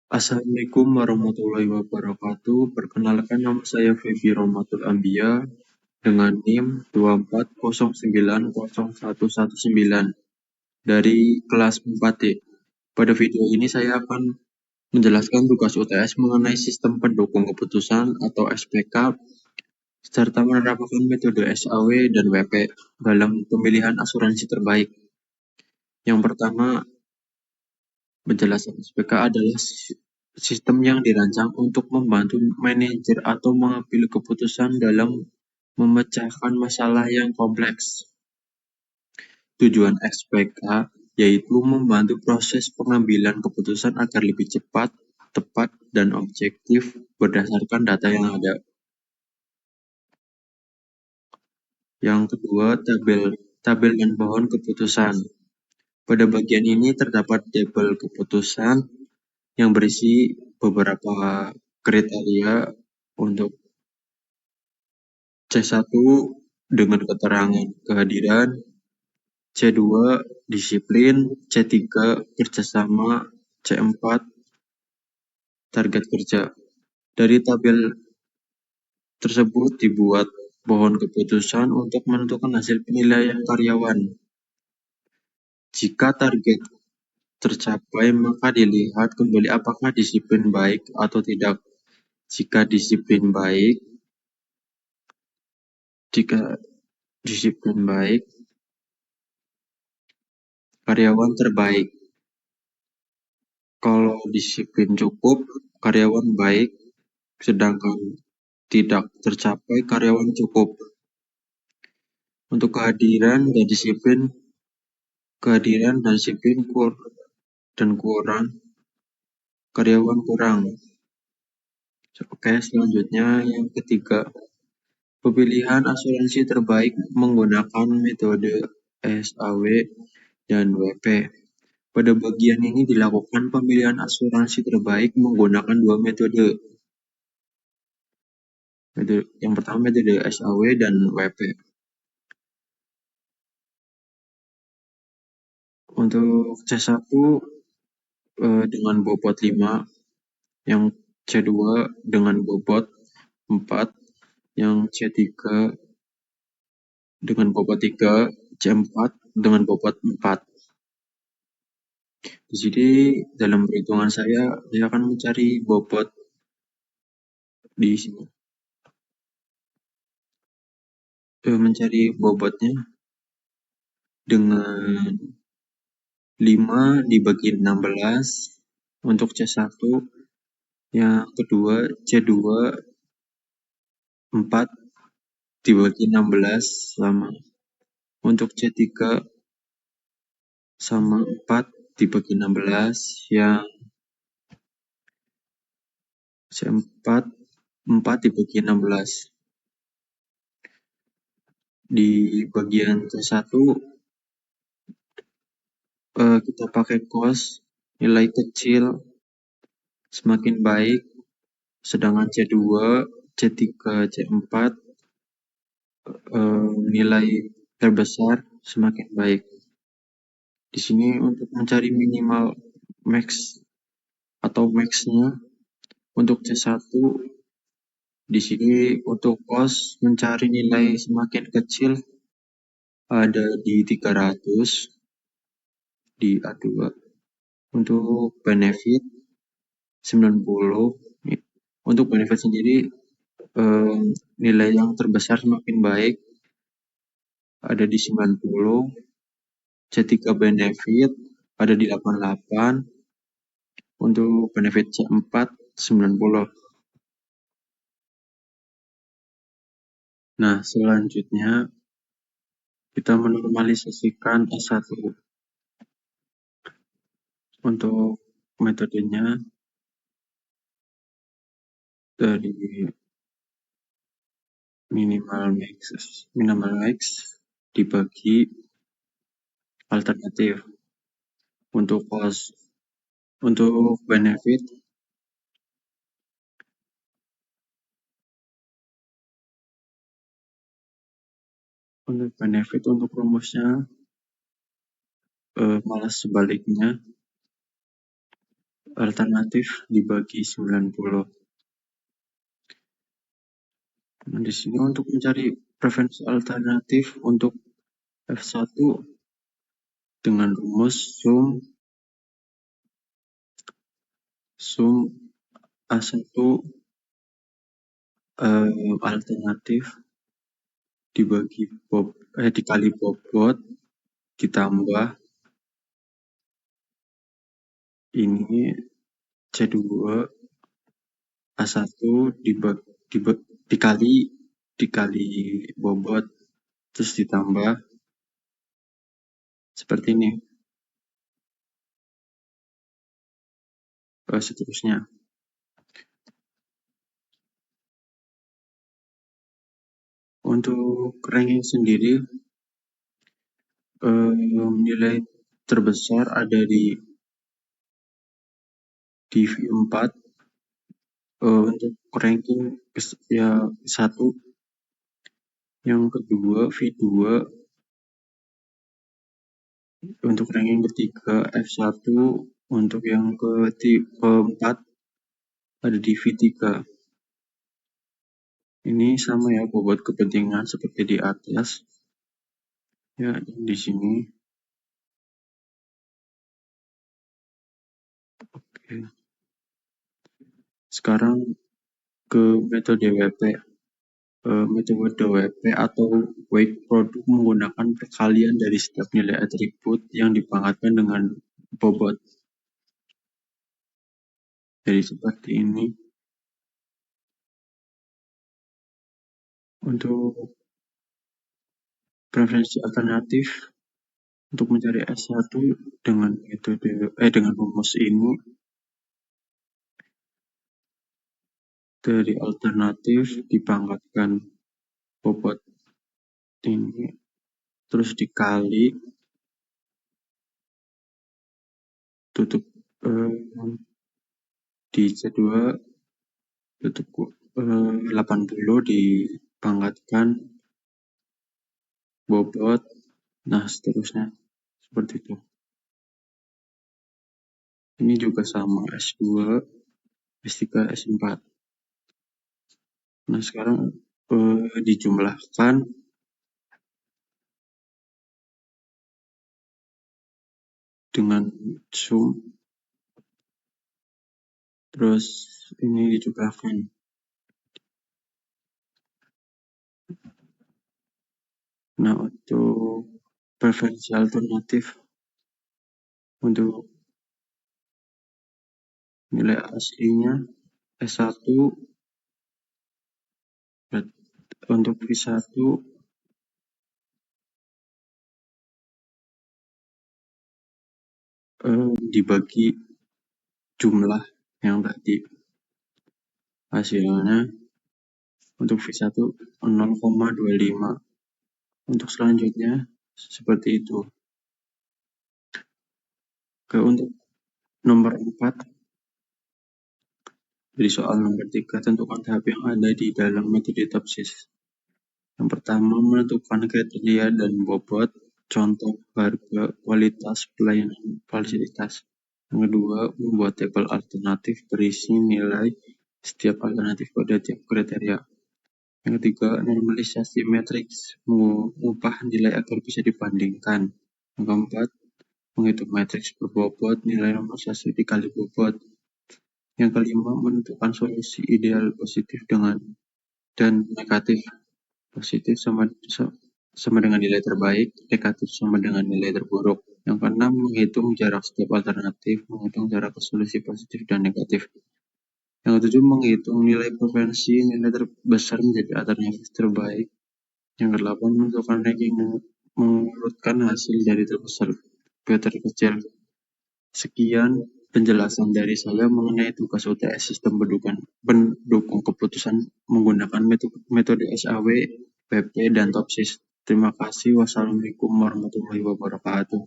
Assalamualaikum warahmatullahi wabarakatuh. Perkenalkan, nama saya Febi Romatul Ambia dengan NIM 240901119 dari kelas 4D. Pada video ini saya akan menjelaskan tugas UTS mengenai sistem pendukung keputusan atau SPK serta menerapkan metode SAW dan WP dalam pemilihan asuransi terbaik. Yang pertama, penjelasan SPK adalah sistem yang dirancang untuk membantu manajer atau mengambil keputusan dalam memecahkan masalah yang kompleks. Tujuan SPK yaitu membantu proses pengambilan keputusan agar lebih cepat, tepat, dan objektif berdasarkan data yang ada. Yang kedua, tabel dan pohon keputusan. Pada bagian ini terdapat tabel keputusan yang berisi beberapa kriteria untuk C1 dengan keterangan kehadiran, C2 disiplin, C3 kerjasama, C4 target kerja. Dari tabel tersebut dibuat pohon keputusan untuk menentukan hasil penilaian karyawan. Jika target tercapai, maka dilihat kembali apakah disiplin baik atau tidak. Jika disiplin baik, karyawan terbaik. Kalau disiplin cukup, karyawan baik, sedangkan tidak tercapai, karyawan cukup. Untuk kehadiran dan disiplin dan kurang, karyawan kurang. Oke, selanjutnya yang ketiga, pemilihan asuransi terbaik menggunakan metode SAW dan WP. Pada bagian ini dilakukan pemilihan asuransi terbaik menggunakan dua metode. Yang pertama metode SAW dan WP. Untuk C1 dengan bobot 5, yang C2 dengan bobot 4, yang C3 dengan bobot 3, C4 dengan bobot 4. Di sini dalam perhitungan saya akan mencari bobot di sini. Mencari bobotnya dengan 5 dibagi 16 untuk C1, yang kedua C2 4 dibagi 16 sama. Untuk C3 sama 4 dibagi 16, yang C4 4 dibagi 16. Di bagian C1 kita pakai cos, nilai kecil semakin baik, sedangkan C2, C3, C4 nilai terbesar semakin baik. Di sini untuk mencari minimal max atau max-nya untuk C1, di sini untuk cos mencari nilai semakin kecil ada di 300 di A2. Untuk benefit 90. Untuk benefit sendiri nilai yang terbesar semakin baik ada di 90. C3 benefit ada di 88. Untuk benefit C4 90. Nah, selanjutnya kita menormalisasikan S1. Untuk metodenya dari minimal max dibagi alternatif. Untuk cost, untuk benefit untuk rumusnya malah sebaliknya. alternatif dibagi 90. Nah, di sini untuk mencari preferensi alternatif untuk F1 dengan rumus sum A1 alternatif dikali bobot ditambah ini C2 A1 dikali bobot terus ditambah seperti ini. Seterusnya. Untuk ranking sendiri nilai terbesar ada di V4 untuk ranking ya 1, yang kedua V2, untuk ranking ketiga F1, untuk yang keempat ada di V3. Ini sama ya bobot kepentingan seperti di atas. Ya, di sini. Oke. Sekarang ke metode WP. Metode WP atau weight produk menggunakan perkalian dari setiap nilai atribut yang dipangkatkan dengan bobot. Jadi seperti ini. Untuk preferensi alternatif untuk mencari S1 dengan dengan rumus ini, dari alternatif dipangkatkan bobot ini terus dikali tutup di C2 tutup 80 dipangkatkan bobot, nah seterusnya seperti itu. Ini juga sama S2, S3, S4. Nah sekarang dijumlahkan dengan sum, terus ini dijumlahkan. Nah untuk preferensi alternatif untuk nilai aslinya S1 untuk V1 dibagi jumlah yang tadi, hasilnya untuk V1 0,25. Untuk selanjutnya seperti itu. Untuk nomor 4, dari soal nomor 3, tentukan tahap yang ada di dalam metode TOPSIS. Yang pertama, menentukan kriteria dan bobot, contoh, harga, kualitas, pelayanan, fasilitas. Yang kedua, membuat tabel alternatif berisi nilai setiap alternatif pada tiap kriteria. Yang ketiga, normalisasi matriks, mengubah nilai agar bisa dibandingkan. Yang keempat, menghitung matriks berbobot, nilai normalisasi dikali bobot. Yang kelima, menentukan solusi ideal positif dan negatif. Positif sama dengan nilai terbaik, negatif sama dengan nilai terburuk. Yang keenam, menghitung jarak setiap alternatif, menghitung jarak ke solusi positif dan negatif. Yang ketujuh, menghitung nilai preferensi, nilai terbesar menjadi alternatif terbaik. Yang kedelapan, menentukan ranking, mengurutkan hasil dari terbesar ke terkecil. Sekian penjelasan dari saya mengenai tugas UTS sistem pendukung keputusan menggunakan metode SAW, PP, dan TOPSIS. Terima kasih. Wassalamualaikum warahmatullahi wabarakatuh.